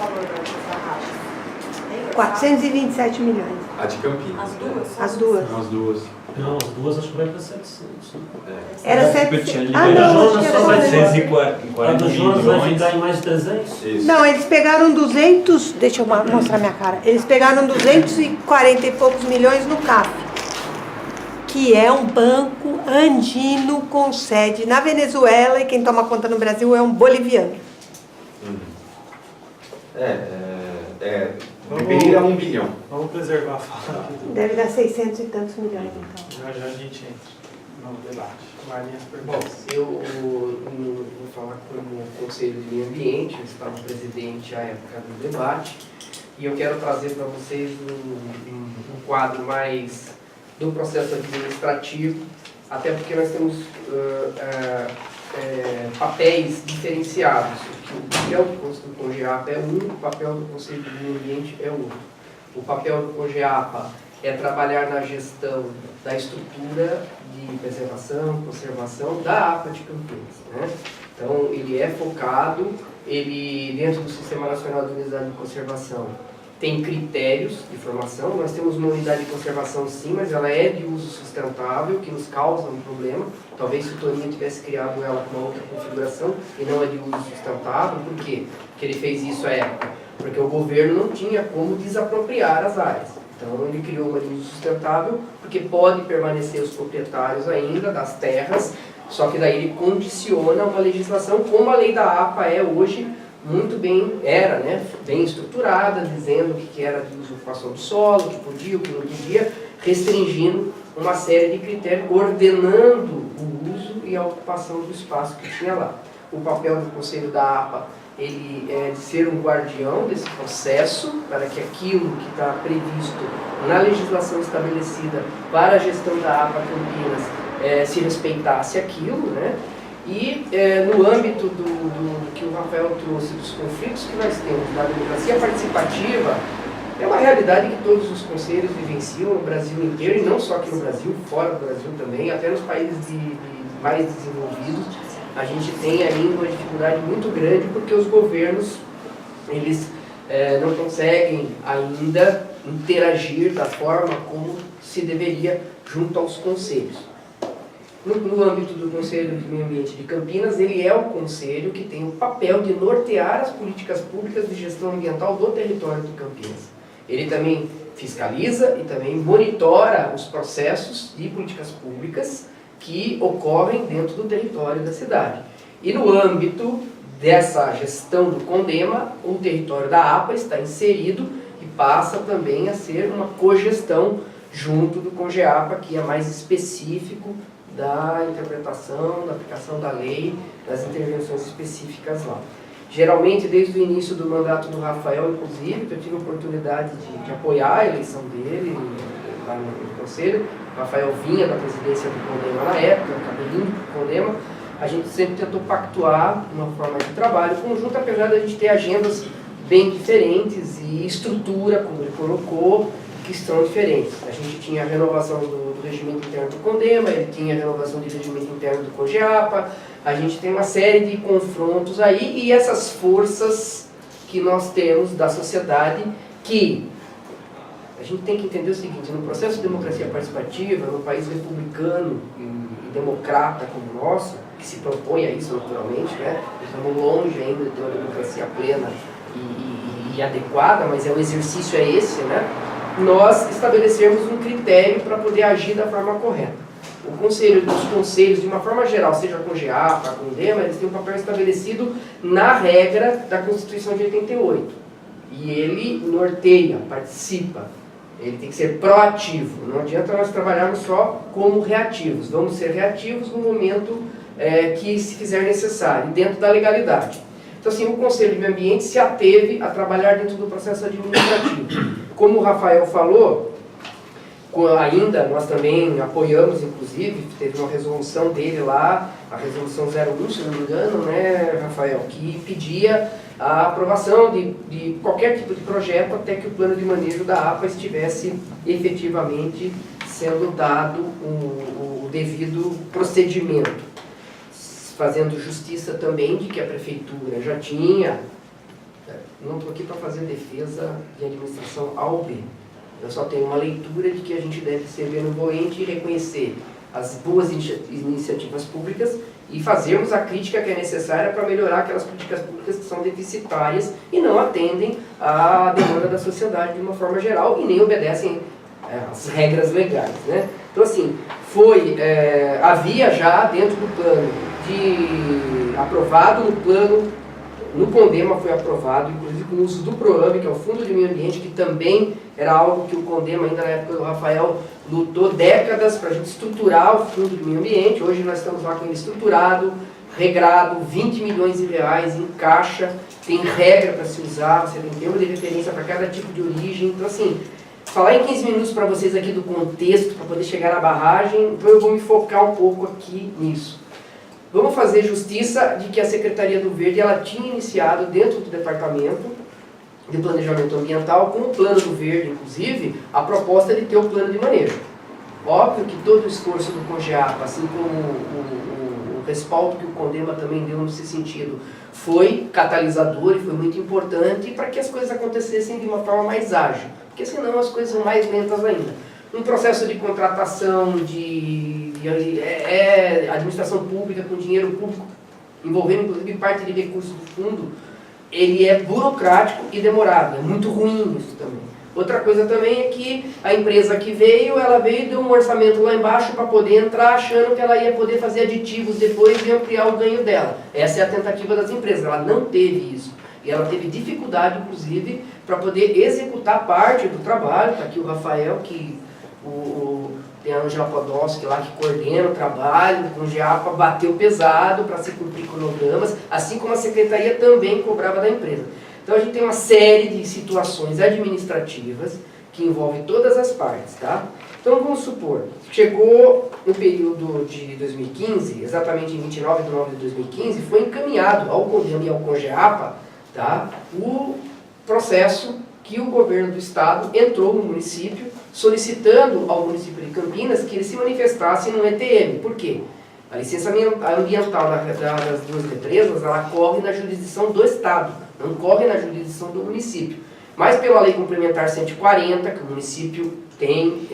valor dessa racha? 427 milhões. A de Campinas. As duas? As duas. Não, as duas. Não, as duas acho que vai para 700. Era É, 700. a Ah, do não, Jonas acho que só era vai mais. ser- 740 A do Jonas vai milhões. ficar em mais de 300? Isso. Não, eles pegaram 200. Deixa eu mostrar minha cara. Eles pegaram 240 e poucos milhões no CAF, que é um banco andino com sede na Venezuela, e quem toma conta no Brasil é um boliviano. Beira 1 bilhão. Vamos preservar a fala aqui. Deve dar 600 e tantos milhões, então. Já já a gente entra no debate. Marinhas Bom, perguntas. eu vou falar como Conselho de Meio Ambiente, eu estava presidente à época do debate, e eu quero trazer para vocês um quadro mais do processo administrativo, até porque nós temos papéis diferenciados. O papel do CONGEAPA é um, o papel do Conselho de Meio Ambiente é outro. O papel do CONGEAPA é trabalhar na gestão da estrutura de preservação, conservação da APA de Campinas, né? Então, ele é focado, ele, dentro do Sistema Nacional de Unidade de Conservação, tem critérios de formação. Nós temos uma unidade de conservação sim, mas ela é de uso sustentável, que nos causa um problema. Talvez se o Toninho tivesse criado ela com uma outra configuração e não é de uso sustentável. Por quê? Porque ele fez isso à época? Porque o governo não tinha como desapropriar as áreas. Então ele criou uma de uso sustentável, porque pode permanecer os proprietários ainda das terras, só que daí ele condiciona uma legislação como a lei da APA é hoje, muito bem, era, né, bem estruturada, dizendo o que era de usurpação do solo, o que podia, o que não podia, restringindo uma série de critérios, ordenando o uso e a ocupação do espaço que tinha lá. O papel do Conselho da APA, ele é de ser um guardião desse processo, para que aquilo que está previsto na legislação estabelecida para a gestão da APA Campinas se respeitasse aquilo, né? E no âmbito do que o Rafael trouxe, dos conflitos que nós temos na democracia participativa, é uma realidade que todos os conselhos vivenciam no Brasil inteiro, e não só aqui no Brasil, fora do Brasil também, até nos países mais desenvolvidos. A gente tem ainda uma dificuldade muito grande, porque os governos, eles não conseguem ainda interagir da forma como se deveria junto aos conselhos. No âmbito do Conselho de Meio Ambiente de Campinas, ele é o conselho que tem o papel de nortear as políticas públicas de gestão ambiental do território de Campinas. Ele também fiscaliza e também monitora os processos de políticas públicas que ocorrem dentro do território da cidade. E no âmbito dessa gestão do CONDEMA, o território da APA está inserido e passa também a ser uma cogestão junto do CONGEAPA, que é mais específico da interpretação, da aplicação da lei, das intervenções específicas lá. Geralmente, desde o início do mandato do Rafael, inclusive, que eu tive a oportunidade de apoiar a eleição dele lá no Conselho. O Rafael vinha da presidência do CONDEMA na época, acabei indo para o CONDEMA. A gente sempre tentou pactuar uma forma de trabalho conjunto, apesar de a gente ter agendas bem diferentes e estrutura, como ele colocou, que estão diferentes. A gente tinha a renovação do regimento interno do CONDEMA, ele tinha a renovação do regimento interno do CONGEAPA, a gente tem uma série de confrontos aí, e essas forças que nós temos da sociedade, que a gente tem que entender o seguinte: no processo de democracia participativa, no país republicano e democrata como o nosso, que se propõe a isso naturalmente, né? Estamos longe ainda de ter uma democracia plena e adequada, mas o exercício é esse, né? Nós estabelecemos um critério para poder agir da forma correta. O conselho, os conselhos, de uma forma geral, seja a CONGEAPA, a CONDEMA, eles têm um papel estabelecido na regra da Constituição de 88. E ele norteia, participa. Ele tem que ser proativo. Não adianta nós trabalharmos só como reativos. Vamos ser reativos no momento que se fizer necessário, dentro da legalidade. Então, assim, o Conselho de Meio Ambiente se ateve a trabalhar dentro do processo administrativo. Como o Rafael falou, ainda nós também apoiamos, inclusive, teve uma resolução dele lá, a resolução 01, se não me engano, né, Rafael, que pedia a aprovação de qualquer tipo de projeto até que o plano de manejo da APA estivesse efetivamente sendo dado o devido procedimento. Fazendo justiça também de que a prefeitura já tinha não estou aqui para fazer defesa de administração A ou B. Eu só tenho uma leitura de que a gente deve ser benevolente e reconhecer as boas iniciativas públicas e fazermos a crítica que é necessária para melhorar aquelas políticas públicas que são deficitárias e não atendem à demanda da sociedade de uma forma geral e nem obedecem as regras legais, né? Então, assim, havia já dentro do plano aprovado no plano, no CONDEMA foi aprovado, inclusive com o uso do PROAMB, que é o Fundo de Meio Ambiente, que também era algo que o CONDEMA, ainda na época do Rafael, lutou décadas para a gente estruturar o Fundo de Meio Ambiente. Hoje nós estamos lá com ele estruturado, regrado, 20 milhões de reais em caixa, tem regra para se usar, você tem tempo de referência para cada tipo de origem. Então, assim, falar em 15 minutos para vocês aqui do contexto, para poder chegar na barragem, então eu vou me focar um pouco aqui nisso. Vamos fazer justiça de que a Secretaria do Verde ela tinha iniciado dentro do Departamento de Planejamento Ambiental, com o Plano do Verde, inclusive, a proposta de ter o plano de manejo. Óbvio que todo o esforço do COGEAPA, assim como o respaldo que o CONDEMA também deu nesse sentido, foi catalisador e foi muito importante para que as coisas acontecessem de uma forma mais ágil, porque senão as coisas são mais lentas ainda. Um processo de contratação, administração pública com dinheiro público, envolvendo inclusive parte de recursos do fundo, ele é burocrático e demorado, é muito ruim isso também. Outra coisa também é que a empresa que veio, ela veio e deu um orçamento lá embaixo para poder entrar, achando que ela ia poder fazer aditivos depois e ampliar o ganho dela. Essa é a tentativa das empresas, ela não teve isso. E ela teve dificuldade, inclusive, para poder executar parte do trabalho. Está aqui o Rafael, que tem a Angela Podolski lá que coordena o trabalho, com o GEAPA bateu pesado para se cumprir cronogramas, assim como a Secretaria também cobrava da empresa. Então a gente tem uma série de situações administrativas que envolvem todas as partes, tá? Então vamos supor, chegou no período de 2015, exatamente em 29 de novembro de 2015, foi encaminhado ao CONDEMA e ao COGEAPA, tá, o processo que o governo do estado entrou no município, solicitando ao município de Campinas que ele se manifestasse no ETM. Por quê? A licença ambiental das duas represas, ela corre na jurisdição do estado, não corre na jurisdição do município. Mas pela lei complementar 140, que o município tem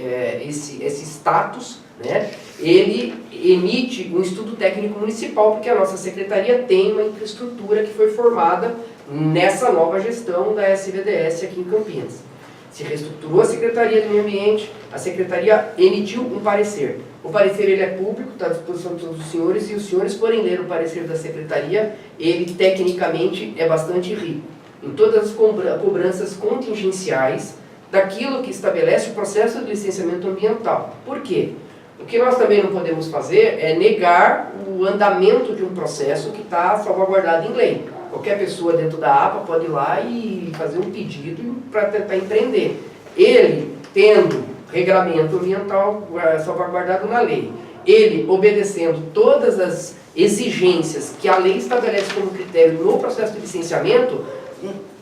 esse status, né, ele emite um estudo técnico municipal, porque a nossa secretaria tem uma infraestrutura que foi formada nessa nova gestão da SVDS aqui em Campinas. Se reestruturou a Secretaria do Meio Ambiente, a Secretaria emitiu um parecer. O parecer ele é público, está à disposição de todos os senhores, e se os senhores forem ler o parecer da Secretaria, ele tecnicamente é bastante rico. Em todas as cobranças contingenciais daquilo que estabelece o processo de licenciamento ambiental. Por quê? O que nós também não podemos fazer é negar o andamento de um processo que está salvaguardado em lei. Qualquer pessoa dentro da APA pode ir lá e fazer um pedido para tentar empreender. Ele, tendo regramento ambiental salvaguardado na lei, ele obedecendo todas as exigências que a lei estabelece como critério no processo de licenciamento,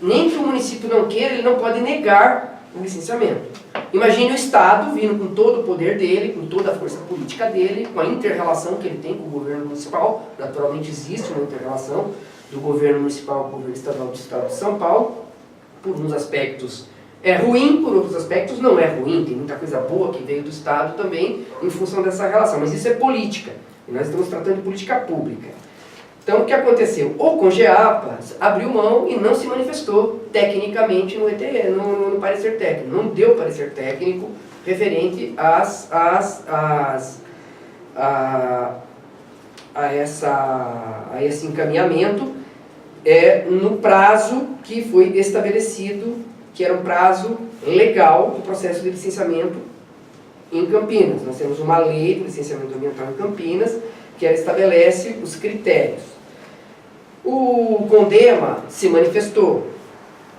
nem que o município não queira, ele não pode negar o licenciamento. Imagine o Estado vindo com todo o poder dele, com toda a força política dele, com a inter-relação que ele tem com o governo municipal. Naturalmente existe uma inter-relação do governo municipal com o governo estadual do Estado de São Paulo. Por uns aspectos é ruim, por outros aspectos não é ruim. Tem muita coisa boa que veio do Estado também em função dessa relação. Mas isso é política. E nós estamos tratando de política pública. Então, o que aconteceu? O COGEAPA abriu mão e não se manifestou tecnicamente no ETE, no parecer técnico. Não deu parecer técnico referente a esse encaminhamento no prazo que foi estabelecido, que era um prazo legal do processo de licenciamento em Campinas. Nós temos uma lei de licenciamento ambiental em Campinas que ela estabelece os critérios. O CONDEMA se manifestou.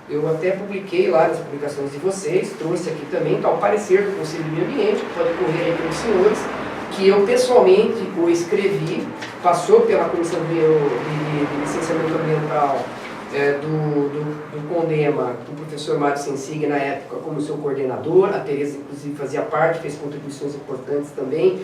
Eu até publiquei lá nas publicações de vocês, trouxe aqui também, está o parecer do Conselho de Meio Ambiente, que pode correr aí para os senhores, que eu pessoalmente o escrevi, passou pela Comissão de Licenciamento Ambiental do CONDEMA, o professor Mário Sensig, na época, como seu coordenador, a Tereza, inclusive, fazia parte, fez contribuições importantes também.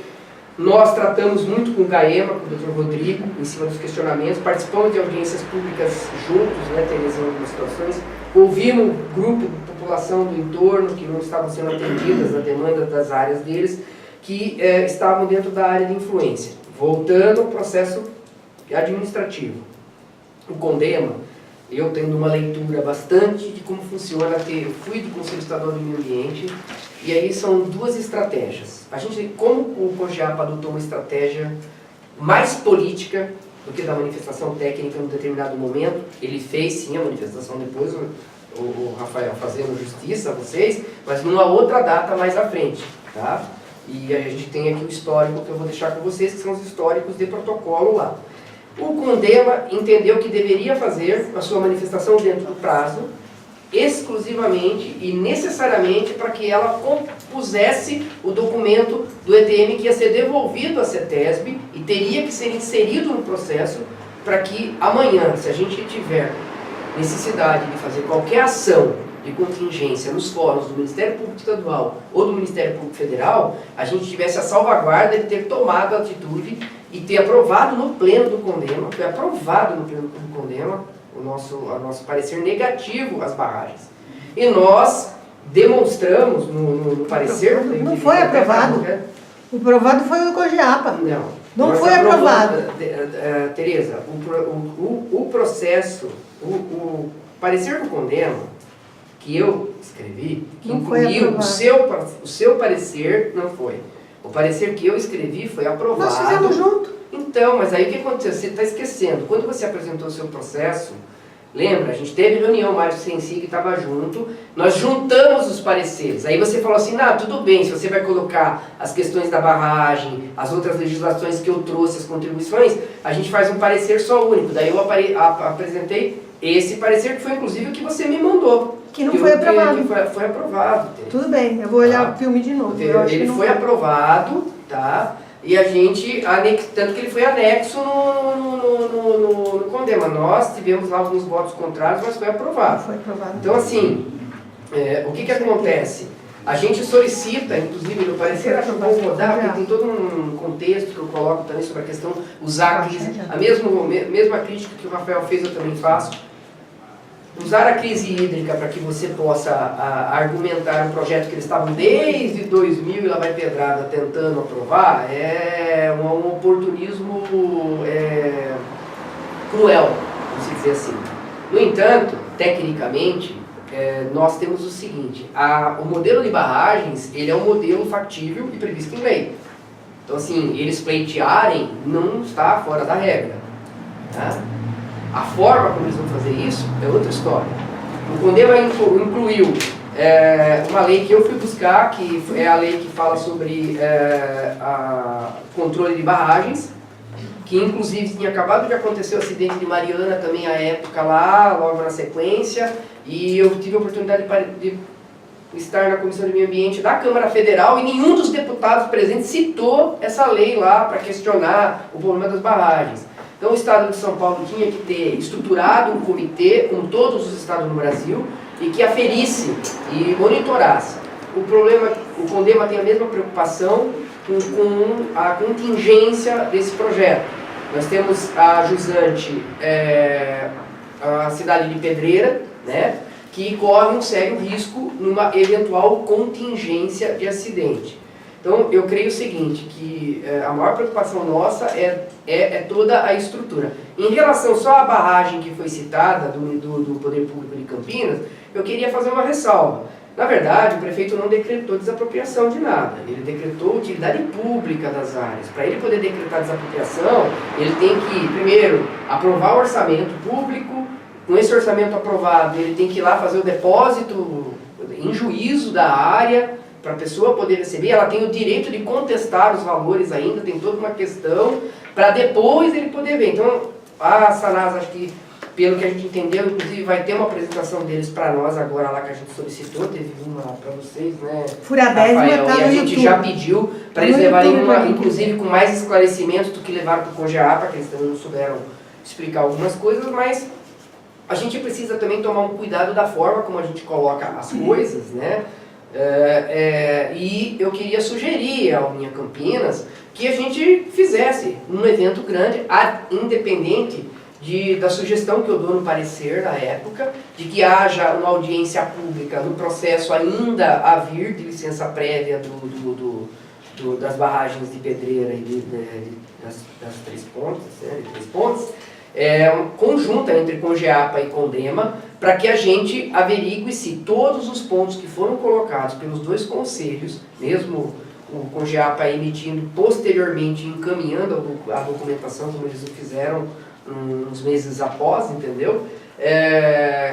Nós tratamos muito com o GAEMA, com o Dr. Rodrigo, em cima dos questionamentos, participamos de audiências públicas juntos, né, Tereza, em algumas situações, ouvimos o grupo de população do entorno que não estavam sendo atendidas na demanda das áreas deles, que estavam dentro da área de influência. Voltando ao processo administrativo. O CONDEMA, eu tendo uma leitura bastante de como funciona, eu fui do Conselho Estadual do Meio Ambiente, e aí são duas estratégias. A gente, como o COGEAPA adotou uma estratégia mais política do que da manifestação técnica em um determinado momento, ele fez sim a manifestação depois, o Rafael fazendo justiça a vocês, mas numa outra data mais à frente, tá? E a gente tem aqui o histórico que eu vou deixar com vocês, que são os históricos de protocolo lá. O CONDEMA entendeu que deveria fazer a sua manifestação dentro do prazo, exclusivamente e necessariamente para que ela compusesse o documento do ETM que ia ser devolvido à CETESB e teria que ser inserido no processo para que amanhã, se a gente tiver necessidade de fazer qualquer ação de contingência nos fóruns do Ministério Público Estadual ou do Ministério Público Federal, a gente tivesse a salvaguarda de ter tomado a atitude e ter aprovado no pleno do CONDEMA, foi aprovado no pleno do CONDEMA, o nosso parecer negativo às barragens. E nós demonstramos no parecer... Não foi aprovado. O aprovado foi o COGEAPA. Não foi aprovado. Tereza, o processo, o parecer do CONDEMA, que eu escrevi, que não incluiu o seu parecer, não foi. O parecer que eu escrevi foi aprovado. Nós fizemos junto. Então, mas aí o que aconteceu? Você está esquecendo. Quando você apresentou o seu processo, lembra? A gente teve reunião, o Mário Sensig estava junto, nós juntamos os pareceres. Aí você falou assim, tudo bem, se você vai colocar as questões da barragem, as outras legislações que eu trouxe, as contribuições, a gente faz um parecer só único. Daí eu apresentei esse parecer, que foi inclusive o que você me mandou. Que não foi aprovado. Que foi aprovado. Tudo bem, eu vou olhar o filme de novo. Ele foi aprovado, tá? E a gente, tanto que ele foi anexo no CONDEMA. Nós tivemos lá alguns votos contrários, mas foi aprovado. Foi aprovado. Então, assim, o que acontece? A gente solicita, inclusive no parecer, acho que vou rodar, porque tem todo um contexto que eu coloco também sobre a questão, usar a crise, a mesma crítica que o Rafael fez, eu também faço. Usar a crise hídrica para que você possa argumentar um projeto que eles estavam desde 2000 e lá vai pedrada tentando aprovar, é um oportunismo cruel, vamos dizer assim. No entanto, tecnicamente, nós temos o seguinte, o modelo de barragens, ele é um modelo factível e previsto em lei. Então assim, eles pleitearem não está fora da regra, tá? A forma como eles vão fazer isso é outra história. O CONDEMA incluiu uma lei que eu fui buscar, que é a lei que fala sobre controle de barragens, que inclusive tinha acabado de acontecer o acidente de Mariana também à época lá, logo na sequência, e eu tive a oportunidade de estar na Comissão de Meio Ambiente da Câmara Federal e nenhum dos deputados presentes citou essa lei lá para questionar o problema das barragens. Então o Estado de São Paulo tinha que ter estruturado um comitê, como todos os estados no Brasil, e que aferisse e monitorasse. O CONDEMA tem a mesma preocupação com a contingência desse projeto. Nós temos a jusante, a cidade de Pedreira, né, que corre um sério risco numa eventual contingência de acidente. Então, eu creio o seguinte, que a maior preocupação nossa é toda a estrutura. Em relação só à barragem que foi citada do Poder Público de Campinas, eu queria fazer uma ressalva. Na verdade, o prefeito não decretou desapropriação de nada, ele decretou utilidade pública das áreas. Para ele poder decretar desapropriação, ele tem que, primeiro, aprovar o orçamento público. Com esse orçamento aprovado, ele tem que ir lá fazer o depósito em juízo da área, para a pessoa poder receber. Ela tem o direito de contestar os valores ainda, tem toda uma questão, para depois ele poder ver. Então, a Sanasa, acho que, pelo que a gente entendeu, inclusive vai ter uma apresentação deles para nós agora lá que a gente solicitou, teve uma para vocês, né? Furadésima Rafael, tá e a no gente YouTube. já pediu para eles levarem uma, inclusive com mais esclarecimentos do que levaram para o COGEAPA, que eles também não souberam explicar algumas coisas, mas a gente precisa também tomar um cuidado da forma como a gente coloca as coisas, né? E eu queria sugerir à Uninha Campinas que a gente fizesse um evento grande, independente da sugestão que eu dou no parecer na época, de que haja uma audiência pública no processo ainda a vir de licença prévia das barragens de Pedreira e das Três Pontes, conjunta entre Congeapa e Condema, para que a gente averigue se todos os pontos que foram colocados pelos dois conselhos, mesmo o Congeapa emitindo posteriormente, encaminhando a documentação, como eles o fizeram uns meses após, entendeu?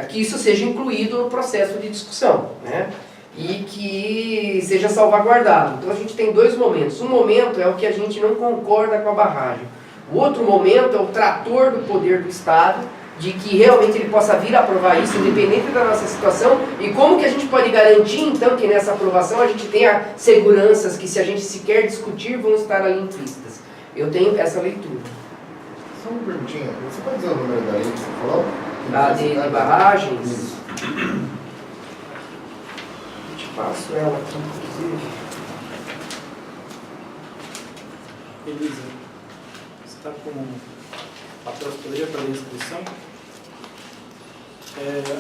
Que isso seja incluído no processo de discussão, né? E que seja salvaguardado. Então a gente tem dois momentos. Um momento é o que a gente não concorda com a barragem. O outro momento é o trator do poder do Estado, de que realmente ele possa vir a aprovar isso, independente da nossa situação, e como que a gente pode garantir, então, que nessa aprovação a gente tenha seguranças que, se a gente sequer discutir, vão estar ali implícitas. Eu tenho essa leitura. Só uma perguntinha, você pode dizer o número da lei que você falou? A de barragens? Isso. Eu te passo ela aqui, inclusive. Elisa, você está com papel de poder para a inscrição?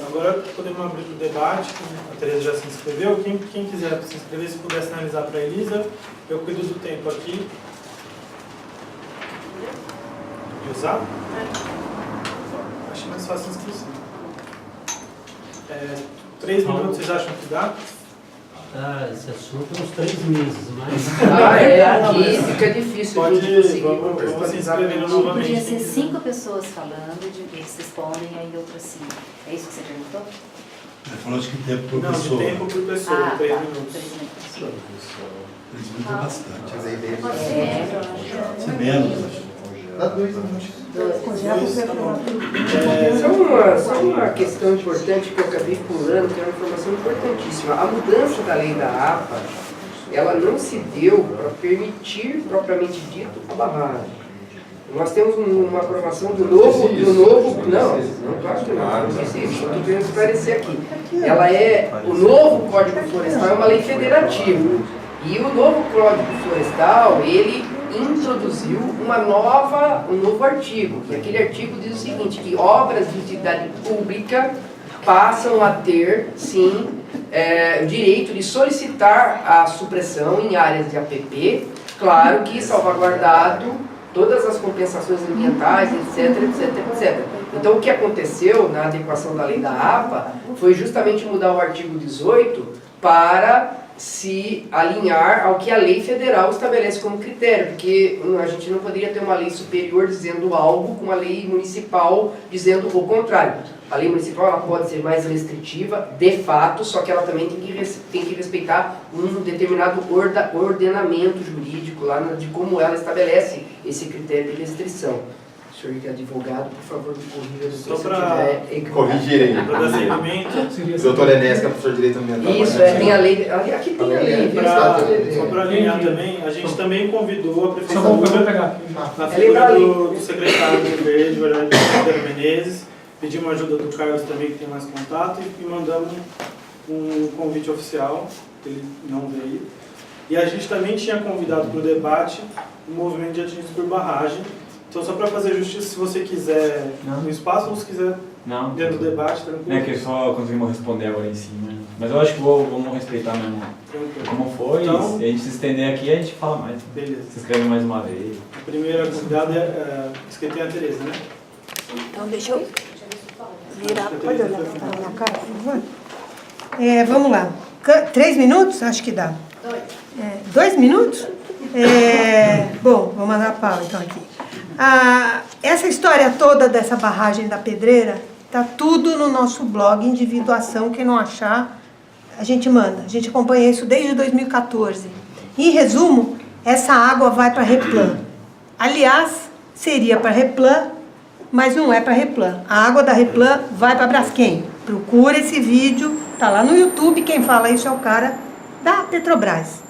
Agora podemos abrir o debate. A Tereza já se inscreveu. Quem quiser se inscrever, se puder sinalizar para a Elisa, eu cuido do tempo aqui. De usar? Acho mais fácil a inscrição. 3 minutos, vocês acham que dá? Esse assunto é uns 3 meses, mas... Aqui fica difícil Pode, de conseguir vamos se inscrevendo novamente. Podia ser 5 pessoas falando, eles respondem, aí outras 5. É isso que você perguntou? Ele falou de que tempo por Não, pessoa. de tempo por pessoa, 3 minutos. 3 minutos. 3 minutos é bastante. Mas a ideia Se menos. dá 2 minutos. Só uma questão importante que eu acabei pulando, que é uma informação importantíssima. A mudança da lei da APA, ela não se deu para permitir, propriamente dito, a barragem. Nós temos uma aprovação do novo... Não, claro que não disse isso. Estou querendo esclarecer aqui. O novo Código Florestal é uma lei federativa. E o novo Código Florestal, ele introduziu um novo artigo, que aquele artigo diz o seguinte, que obras de utilidade pública passam a ter, sim, o direito de solicitar a supressão em áreas de APP, claro que salvaguardado todas as compensações ambientais, etc, etc, etc. Então, o que aconteceu na adequação da lei da APA foi justamente mudar o artigo 18 para se alinhar ao que a lei federal estabelece como critério, porque a gente não poderia ter uma lei superior dizendo algo com uma lei municipal dizendo o contrário. A lei municipal ela pode ser mais restritiva, de fato, só que ela também tem que respeitar um determinado ordenamento jurídico lá de como ela estabelece esse critério de restrição. O senhor que é advogado, por favor, me corrija. Só para Corrigir aí. Para dar seguimento. Doutor Enéas, que é professor de Direito Ambiental. Isso, tem a lei. Aqui tem a lei. Só para alinhar também, a gente também convidou a prefeitura, na É figura do secretário do Verde, Pedro Menezes, pedimos ajuda do Carlos também, que tem mais contato, e mandamos um convite oficial, ele não veio. E a gente também tinha convidado para o debate o movimento de atingir por barragem. Então, só para fazer justiça, se você quiser no espaço ou se quiser dentro do debate, tranquilo. É que só conseguimos responder agora em cima. Mas eu acho que vamos respeitar mesmo como foi. Então, se a gente se estender aqui, a gente fala mais. Beleza. Se inscreve mais uma vez. A primeira convidada esqueci a Tereza, né? Então, deixa eu virar. Pode olhar para a minha cara, por favor? Vamos lá. 3 minutos? Acho que dá. 2 minutos? Bom, vou mandar a Paula então aqui. Essa história toda dessa barragem da Pedreira está tudo no nosso blog Individuação. Quem não achar, a gente manda. A gente acompanha isso desde 2014. Em resumo, essa água vai para a Replan. Aliás, seria para a Replan, mas não é para a Replan. A água da Replan vai para Braskem. Procura esse vídeo, está lá no YouTube. Quem fala isso é o cara da Petrobras.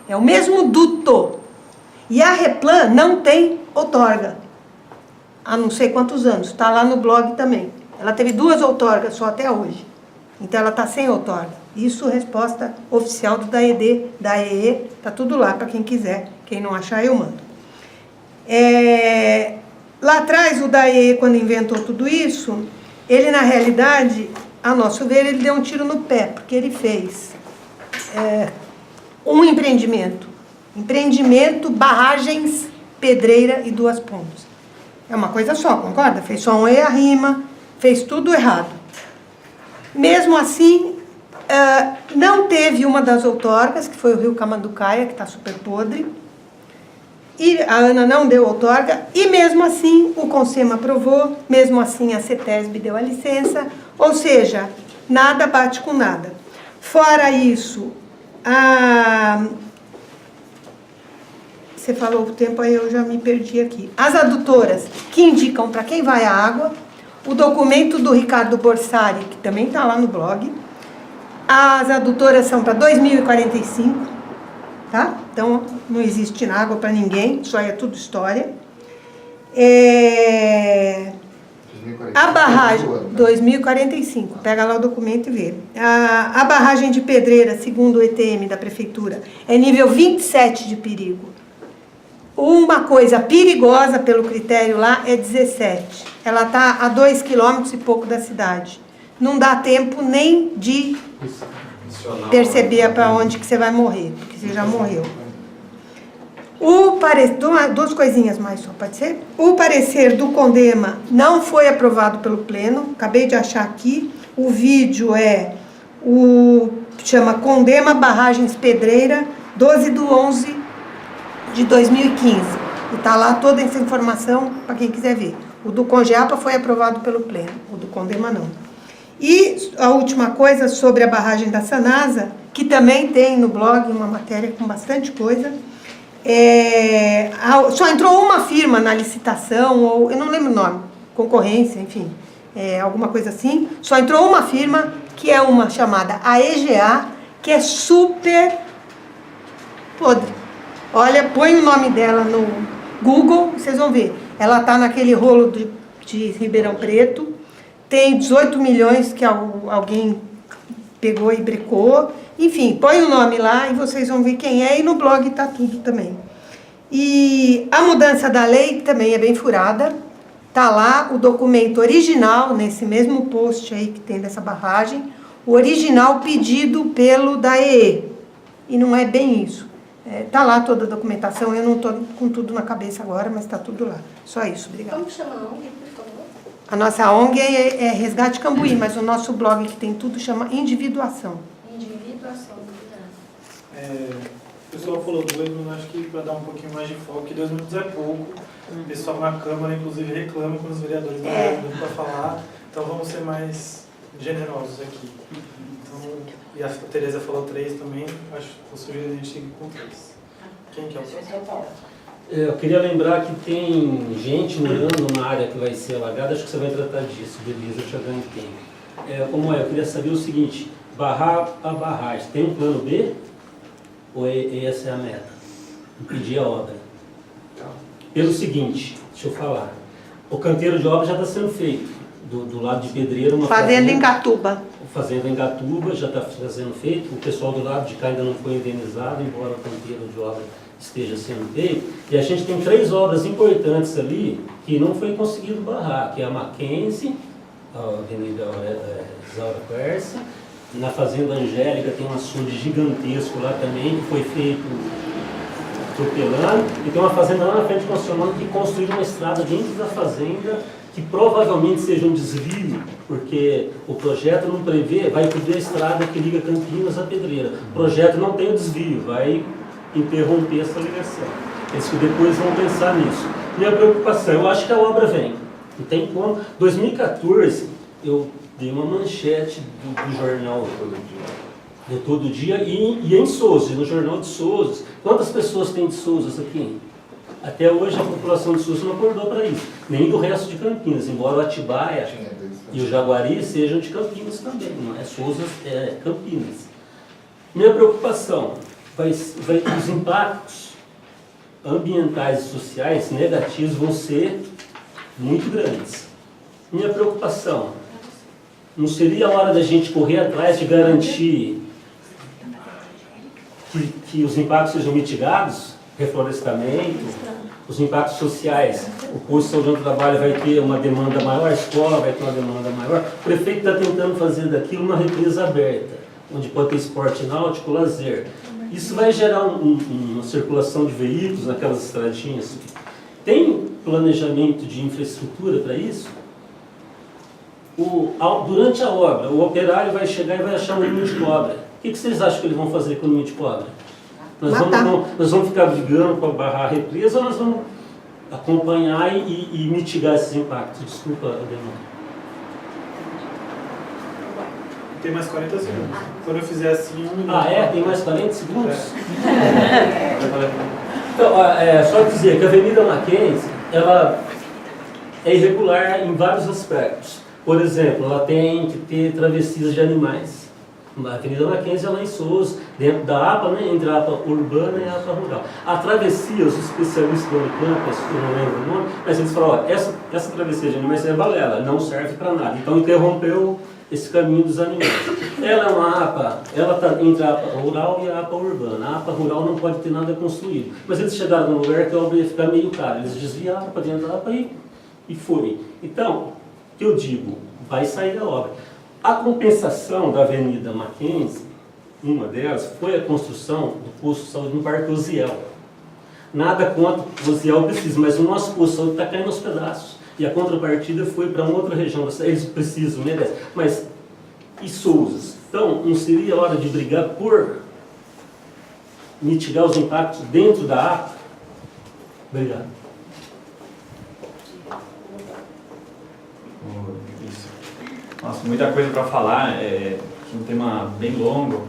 É o mesmo duto. E a Replan não tem outorga. Há não sei quantos anos. Está lá no blog também. Ela teve 2 outorgas só até hoje. Então ela está sem outorga. Isso resposta oficial do DAED, da EE, está tudo lá para quem quiser. Quem não achar, eu mando. Lá atrás, o DAEE, quando inventou tudo isso, ele na realidade, a nosso ver, ele deu um tiro no pé, porque ele fez um empreendimento. Empreendimento, barragens, pedreira e 2 pontos. É uma coisa só, concorda? Fez só um e a rima, fez tudo errado. Mesmo assim, não teve uma das outorgas, que foi o Rio Camanducaia, que está super podre, e a Ana não deu outorga, e mesmo assim o Consema aprovou, mesmo assim a CETESB deu a licença, ou seja, nada bate com nada. Fora isso, você falou o tempo, aí eu já me perdi aqui. As adutoras que indicam para quem vai a água, o documento do Ricardo Borsari, que também está lá no blog. As adutoras são para 2045, tá? Então não existe água para ninguém, isso aí é tudo história. A barragem, 2045, pega lá o documento e vê. A barragem de Pedreira, segundo o ETM da prefeitura, é nível 27 de perigo. Uma coisa perigosa pelo critério lá é 17. Ela está a 2 quilômetros e pouco da cidade. Não dá tempo nem de perceber para onde que você vai morrer, porque você já morreu. Duas coisinhas mais só, pode ser? O parecer do Condema não foi aprovado pelo Pleno, acabei de achar aqui. O vídeo chama Condema Barragens Pedreira, 12/11 de 2015. E está lá toda essa informação para quem quiser ver. O do Congeapa foi aprovado pelo Pleno, o do Condema não. E a última coisa sobre a barragem da Sanasa, que também tem no blog uma matéria com bastante coisa. Só entrou uma firma na licitação, ou eu não lembro o nome, concorrência, enfim, alguma coisa assim. Só entrou uma firma, que é uma chamada AEGA, que é super podre. Olha, põe o nome dela no Google, vocês vão ver. Ela está naquele rolo de Ribeirão Preto, tem 18 milhões que alguém pegou e brecou. Enfim, põe o nome lá e vocês vão ver quem é, e no blog está tudo também. E a mudança da lei também é bem furada. Está lá o documento original, nesse mesmo post aí que tem dessa barragem, o original pedido pelo DAEE. E não é bem isso. Está lá toda a documentação, eu não estou com tudo na cabeça agora, mas está tudo lá. Só isso, obrigada. Como chama a ONG, por favor? A nossa ONG é Resgate Cambuí, mas o nosso blog que tem tudo chama Individuação. Individuação, o pessoal falou 2 minutos, acho que para dar um pouquinho mais de foco, que 2 minutos é pouco. O pessoal na Câmara, inclusive, reclama com os vereadores da Câmara para falar, então vamos ser mais generosos aqui. Então, e a Tereza falou 3 também, acho que eu sugiro a gente seguir com 3. Quem que é o próximo? Eu queria lembrar que tem gente morando na área que vai ser alagada, acho que você vai tratar disso, beleza, eu já ganho tempo. Como eu queria saber o seguinte, barrar a barragem, tem um plano B? Ou essa é a meta? Impedir a obra. Pelo seguinte, deixa eu falar, o canteiro de obra já está sendo feito, do lado de Pedreira, uma fazenda em Gatuba. Fazenda em Gatuba já está sendo feito, o pessoal do lado de cá ainda não foi indenizado, embora o canteiro de obra esteja sendo feito, e a gente tem 3 obras importantes ali que não foi conseguido barrar, que é a Mackenzie, a Avenida Isaura Quercia, na Fazenda Angélica tem um açude gigantesco lá também, que foi feito atropelando, e tem uma fazenda lá na frente de Constitucional que construiu uma estrada dentro da fazenda, que provavelmente seja um desvio, porque o projeto não prevê, vai cobrir a estrada que liga Campinas à Pedreira. O projeto não tem o desvio, vai interromper essa ligação. Eles que depois vão pensar nisso. Minha preocupação, eu acho que a obra vem, não tem como. 2014, eu dei uma manchete do jornal do Todo Dia e em Sousa, no jornal de Sousa. Quantas pessoas tem de Sousa aqui? Até hoje a população de Sousa não acordou para isso, nem do resto de Campinas, embora o Atibaia e o Jaguari sejam de Campinas também, não é Sousa, é Campinas. Minha preocupação, os impactos ambientais e sociais negativos vão ser muito grandes. Minha preocupação, não seria a hora da gente correr atrás de garantir que os impactos sejam mitigados, reflorestamento, os impactos sociais, o posto de saúde do trabalho vai ter uma demanda maior, a escola vai ter uma demanda maior. O prefeito está tentando fazer daquilo uma represa aberta, onde pode ter esporte náutico, lazer. Isso vai gerar uma circulação de veículos naquelas estradinhas. Tem planejamento de infraestrutura para isso? Durante a obra, o operário vai chegar e vai achar um ninho de cobra. O que vocês acham que eles vão fazer com o ninho de cobra? Nós vamos ficar brigando para barrar a represa ou nós vamos acompanhar e mitigar esses impactos? Desculpa, Ademar. Tem mais 40 segundos. Quando eu fizer assim, 1 minuto. Ah, é? Tem mais 40 segundos? Então, só dizer que a Avenida Mackenzie, ela é irregular em vários aspectos. Por exemplo, ela tem que ter travessias de animais. A Avenida Mackenzie é lá em Souza, dentro da APA, né, entre a APA urbana e a APA rural. A travessia, os especialistas do Unicamp, eu não lembro o nome, mas eles falaram, essa travessia de animais é balela, não serve para nada. Então interrompeu esse caminho dos animais. Ela é uma APA, ela está entre a APA rural e a APA urbana. A APA rural não pode ter nada construído. Mas eles chegaram num lugar que a obra ia ficar meio cara. Eles desviaram para dentro da APA e foi. Então, o que eu digo? Vai sair a obra. A compensação da Avenida Mackenzie, uma delas, foi a construção do posto de saúde no Parque Osiel. Nada contra o Osiel precisa, mas o nosso posto de saúde está caindo aos pedaços. E a contrapartida foi para uma outra região. Eles precisam, merecem. Mas, e Souzas? Então, não seria hora de brigar por mitigar os impactos dentro da APA? Obrigado. Isso. Nossa, muita coisa para falar. É um tema bem longo.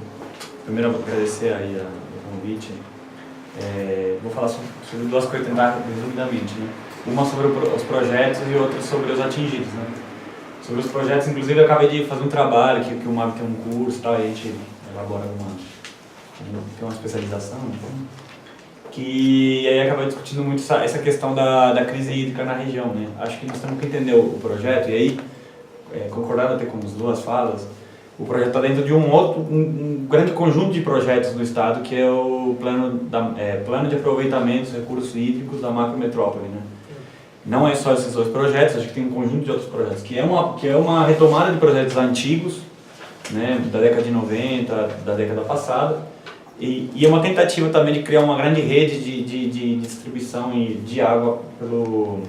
Primeiro, eu vou agradecer aí o convite. Vou falar sobre duas coisas, tentar resumidamente, né? Uma sobre os projetos e outra sobre os atingidos, né? Sobre os projetos, inclusive, eu acabei de fazer um trabalho que o MAB tem um curso e tal, e a gente elabora tem uma especialização, que aí acabei discutindo muito essa questão da crise hídrica na região, né? Acho que nós temos que entender o projeto, e aí, concordando até com as duas falas, o projeto está dentro de um grande conjunto de projetos do Estado, que é o plano de aproveitamento dos recursos hídricos da macrometrópole, né? Não é só esses dois projetos, acho que tem um conjunto de outros projetos, que é uma retomada de projetos antigos, né, da década de 90, da década passada, e é uma tentativa também de criar uma grande rede de distribuição de água pelo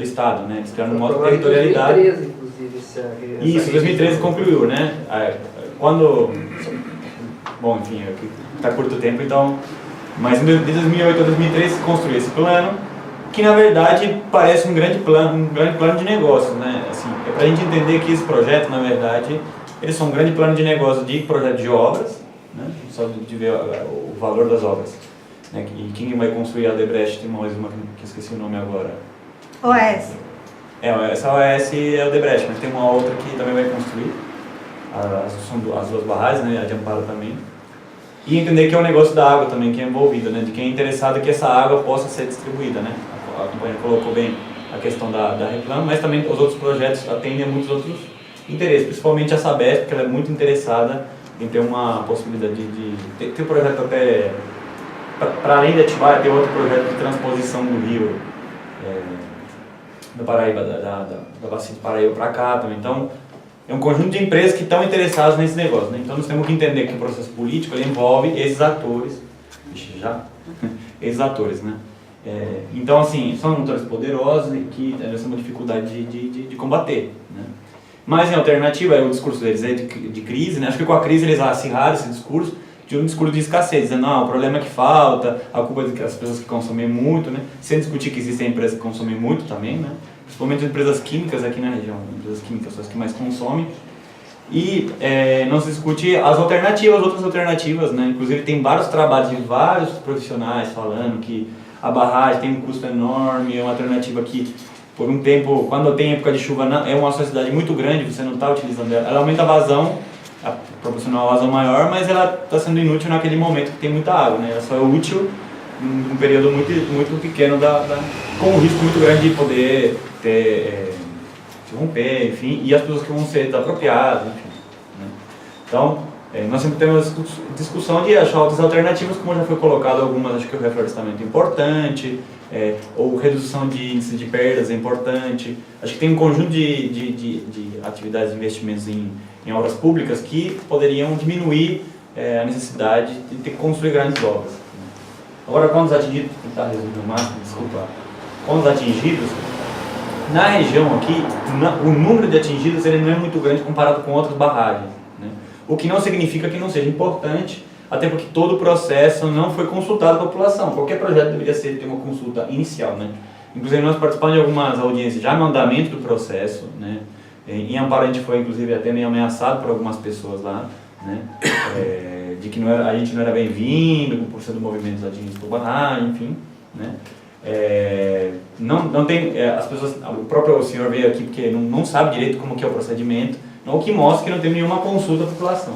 Estado, né? Eles criaram um modo de territorialidade. 2013, inclusive, Isso, 2013 concluiu, né? Bom, enfim, está curto tempo, então... Mas de 2008 a 2013 se construiu esse plano, que na verdade parece um grande plano de negócios, né? Assim, é para a gente entender que esse projeto, na verdade, eles são um grande plano de negócio de projeto de obras, né? Só de ver o valor das obras, né? E quem vai construir a Odebrecht, tem mais uma que eu esqueci o nome agora. OS. Essa OS é a Odebrecht, mas tem uma outra que também vai construir, são as duas barragens, né? A de Amparo também. E entender que é um negócio da água também, que é envolvido, né? De quem é interessado que essa água possa ser distribuída, né? A companhia colocou bem a questão da Reclamo, mas também os outros projetos atendem a muitos outros interesses, principalmente a Sabesp, porque ela é muito interessada em ter uma possibilidade de ter um projeto até, para além de Atibaia, ter outro projeto de transposição do rio, da Paraíba, da bacia de Paraíba para cá também. Então, é um conjunto de empresas que estão interessadas nesse negócio, né? Então nós temos que entender que o processo político ele envolve esses atores, esses atores, né? Então assim, são atores poderosos e que nós temos dificuldade de combater, né? Mas em alternativa, o discurso deles é de crise, né? Acho que com a crise eles acirraram esse discurso de um discurso de escassez, dizendo, não, o problema é que falta, a culpa é das pessoas que consomem muito, né? Sem discutir que existem empresas que consomem muito também, né? Principalmente empresas químicas aqui na região, empresas químicas são as que mais consomem. E não se discute as outras alternativas, né? Inclusive tem vários trabalhos de vários profissionais falando que a barragem tem um custo enorme, é uma alternativa que, por um tempo, quando tem época de chuva, é uma sociedade muito grande, você não está utilizando ela. Ela aumenta a vazão, proporciona uma vazão maior, mas ela está sendo inútil naquele momento que tem muita água, né? Ela só é útil num período muito pequeno, com um risco muito grande de poder ter se romper, enfim, e as pessoas que vão ser desapropriadas, enfim. Né? Então, nós sempre temos discussão de achar outras alternativas, como já foi colocado algumas, acho que o reflorestamento é importante, ou redução de índice de perdas é importante. Acho que tem um conjunto de atividades de investimentos em obras públicas que poderiam diminuir a necessidade de ter que construir grandes obras. Agora, quando os atingidos, vou tentar resumir o máximo, desculpa, quando os atingidos, na região aqui, o número de atingidos ele não é muito grande comparado com outras barragens. Né? O que não significa que não seja importante, até porque todo o processo não foi consultado a população. Qualquer projeto deveria ter uma consulta inicial. Né? Inclusive, nós participamos de algumas audiências já no andamento do processo. Né? Em Amparo, a gente foi, inclusive, até meio ameaçado por algumas pessoas lá, né? De que a gente não era bem-vindo por ser do movimento dos atingidos por barragem, enfim. Né? Não tem, as pessoas, o próprio senhor veio aqui porque não sabe direito como que é o procedimento, o que mostra que não tem nenhuma consulta à população.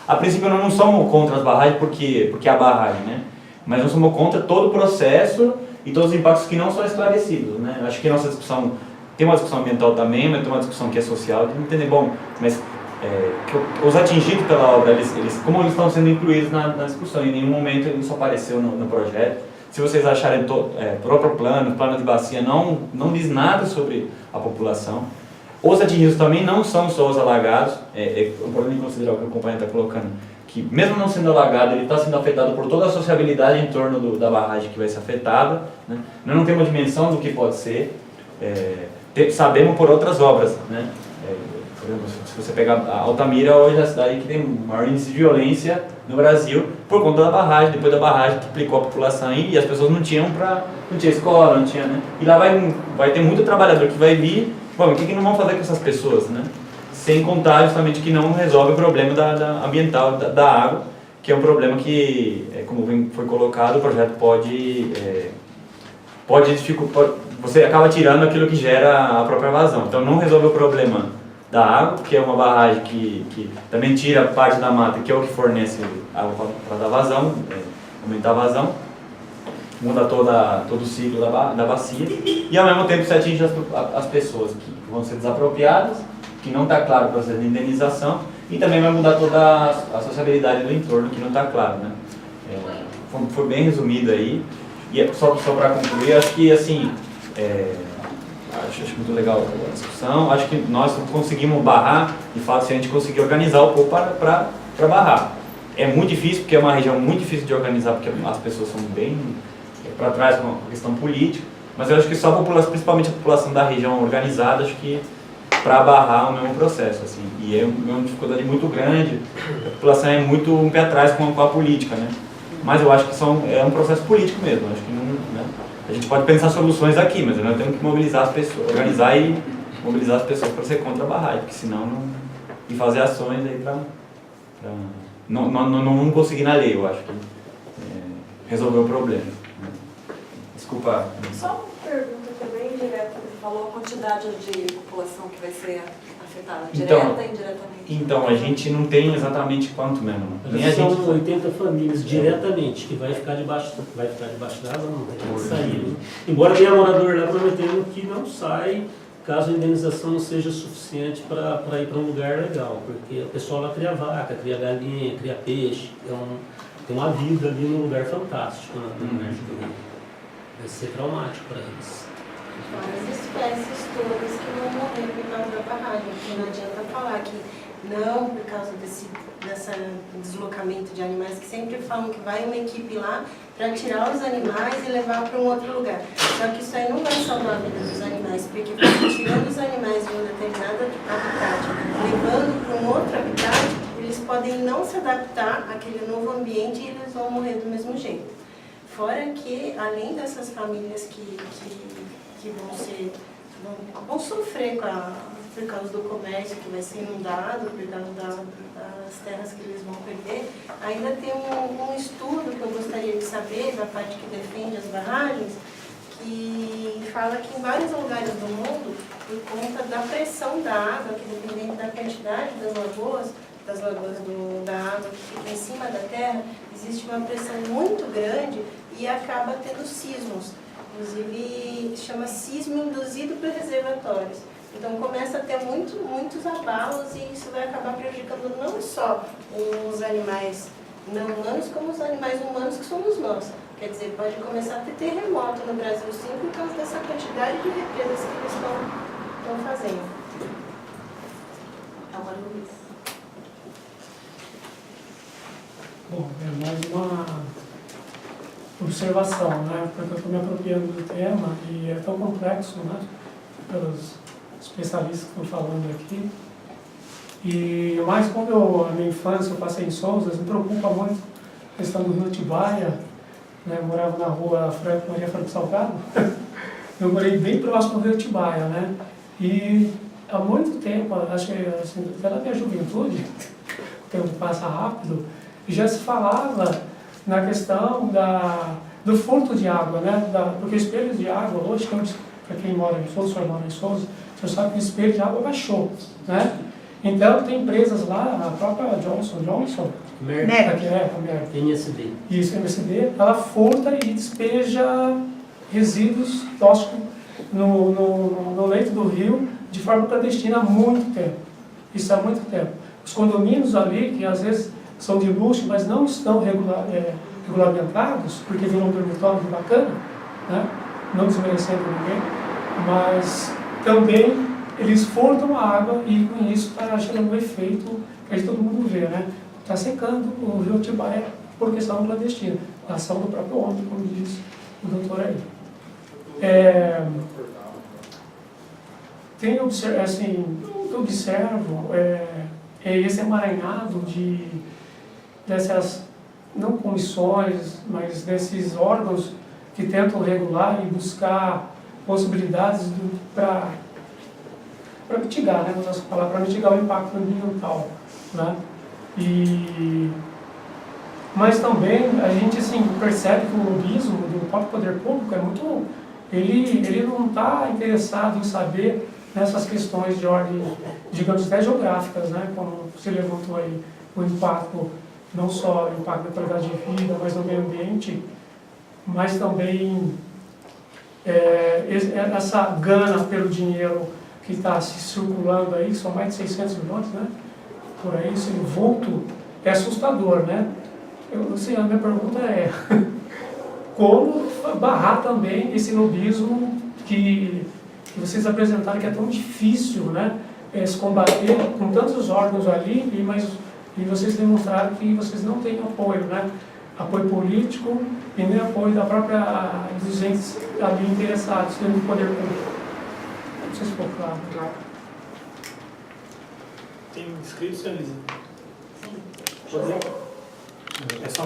A princípio, nós não somos contra as barragens porque é a barragem, né? Mas nós somos contra todo o processo e todos os impactos que não são esclarecidos. Né? Acho que a nossa discussão, tem uma discussão ambiental também, mas tem uma discussão que é social, de entender, bom, mas os atingidos pela obra, como eles estão sendo incluídos na discussão, em nenhum momento isso apareceu no projeto. Se vocês acharem o próprio plano de bacia não diz nada sobre a população. Os atingidos também não são só os alagados, é importante considerar o que o companheiro está colocando, que mesmo não sendo alagado, ele está sendo afetado por toda a sociabilidade em torno da barragem que vai ser afetada. Né? Nós não temos uma dimensão do que pode ser, sabemos por outras obras. Né? Por exemplo, se você pegar a Altamira, hoje é a cidade que tem o maior índice de violência no Brasil, por conta da barragem, depois da barragem que aplicou a população e as pessoas não tinha escola, não tinha, né? E lá vai ter muito trabalhador que vai vir, bom, o que não vão fazer com essas pessoas, né? Sem contar justamente que não resolve o problema ambiental da água, que é um problema que, como foi colocado, o projeto pode dificultar, você acaba tirando aquilo que gera a própria vazão. Então não resolve o problema da água, que é uma barragem que também tira parte da mata, que é o que fornece água para dar vazão, aumentar a vazão, muda todo o ciclo da bacia, e ao mesmo tempo se atinge as pessoas que vão ser desapropriadas, que não está claro o processo de indenização, e também vai mudar toda a sociabilidade do entorno, que não está claro. Né? Foi bem resumido aí, e só para concluir, acho que assim, acho muito legal a discussão, acho que nós conseguimos barrar, de fato, se a gente conseguir organizar o povo para barrar. É muito difícil, porque é uma região muito difícil de organizar, porque as pessoas são bem para trás com a questão política, mas eu acho que só a população, principalmente a população da região organizada, acho que para barrar o mesmo processo, assim, e é uma dificuldade muito grande, a população é muito um pé atrás com a política, né? Mas eu acho que é um processo político mesmo, acho que não, né? A gente pode pensar soluções aqui, mas nós temos que mobilizar as pessoas, organizar e mobilizar as pessoas para ser contra a barragem, porque senão e fazer ações aí para não conseguir na lei, eu acho que resolver o problema. Desculpa. Só uma pergunta também direta, você falou a quantidade de população que vai ser afetada, direta e indiretamente. Então, a gente não tem exatamente quanto mesmo. São 80 famílias diretamente, que vai ficar debaixo d'água, não vai ter que sair. Né? Embora tenha morador lá prometendo que não sai, caso a indenização não seja suficiente para ir para um lugar legal, porque o pessoal lá cria vaca, cria galinha, cria peixe, tem uma vida ali num lugar fantástico, né? Vai ser traumático para eles. Fora as espécies todas que vão morrer por causa da barragem, porque não adianta falar que não por causa desse deslocamento de animais, que sempre falam que vai uma equipe lá para tirar os animais e levar para um outro lugar. Só que isso aí não vai salvar a vida dos animais, porque tirando os animais de um determinado habitat, levando para um outro habitat, eles podem não se adaptar àquele novo ambiente e eles vão morrer do mesmo jeito. Fora que, além dessas famílias que vão sofrer por causa do comércio que vai ser inundado, por causa das terras que eles vão perder, ainda tem um estudo que eu gostaria de saber, da parte que defende as barragens, que fala que em vários lugares do mundo, por conta da pressão da água, que dependendo da quantidade das lagoas da água que fica em cima da terra, existe uma pressão muito grande e acaba tendo sismos. Inclusive, chama sismo induzido por reservatórios. Então começa a ter muitos abalos e isso vai acabar prejudicando não só os animais não humanos, como os animais humanos que somos nós. Quer dizer, pode começar a ter terremoto no Brasil sim por causa dessa quantidade de represas que eles estão fazendo. Agora, Luiz. Bom, é mais uma observação, né? Porque eu estou me apropriando do tema e é tão complexo, né? Pelos especialistas que estão falando aqui. E mais quando na minha infância eu passei em Sousa, me preocupa muito a questão do Rio Atibaia, né? Eu morava na rua Maria Franco Salgado, eu morei bem próximo do Rio Atibaia, né? E há muito tempo, acho que assim, até na minha juventude, o tempo passa rápido, já se falava na questão do furto de água, né? Porque o espelho de água, hoje, para quem mora em Sousa, o senhor mora em Sousa, o senhor sabe que o espelho de água baixou, né? Então, tem empresas lá, a própria Johnson, MSD. Isso, MSD, ela furta e despeja resíduos tóxicos no leito do rio de forma clandestina há muito tempo. Isso há muito tempo. Os condomínios ali, que às vezes são de luxo, mas não estão regulamentados, porque viram um dormitório bacana, né? Não desmerecendo ninguém, mas também eles furtam a água e com isso está chegando um efeito que aí todo mundo vê, né? Está secando o rio Atibaia por questão clandestina, a ação do próprio homem, como diz o doutor aí. Assim, o que eu observo é esse emaranhado dessas, não comissões, mas desses órgãos que tentam regular e buscar possibilidades para mitigar, né, vamos falar, para mitigar o impacto ambiental, né? Mas também a gente assim, percebe que o lobismo do próprio poder público é muito, ele não está interessado em saber nessas questões de ordem, digamos, até geográficas, né, como você levantou aí, o impacto, não só o impacto da qualidade de vida, mas no meio ambiente, mas também essa gana pelo dinheiro que está se circulando aí, são mais de 600 milhões, né? Por aí, esse vulto é assustador, né? A minha pergunta é, como barrar também esse lobismo que vocês apresentaram, que é tão difícil, né? Se combater com tantos órgãos ali, e vocês demonstraram que vocês não têm apoio, né? Apoio político e nem apoio da própria dos entes ali interessados no poder público. Não sei se ficou claro. Tem inscritos, Elisa? Sim. É só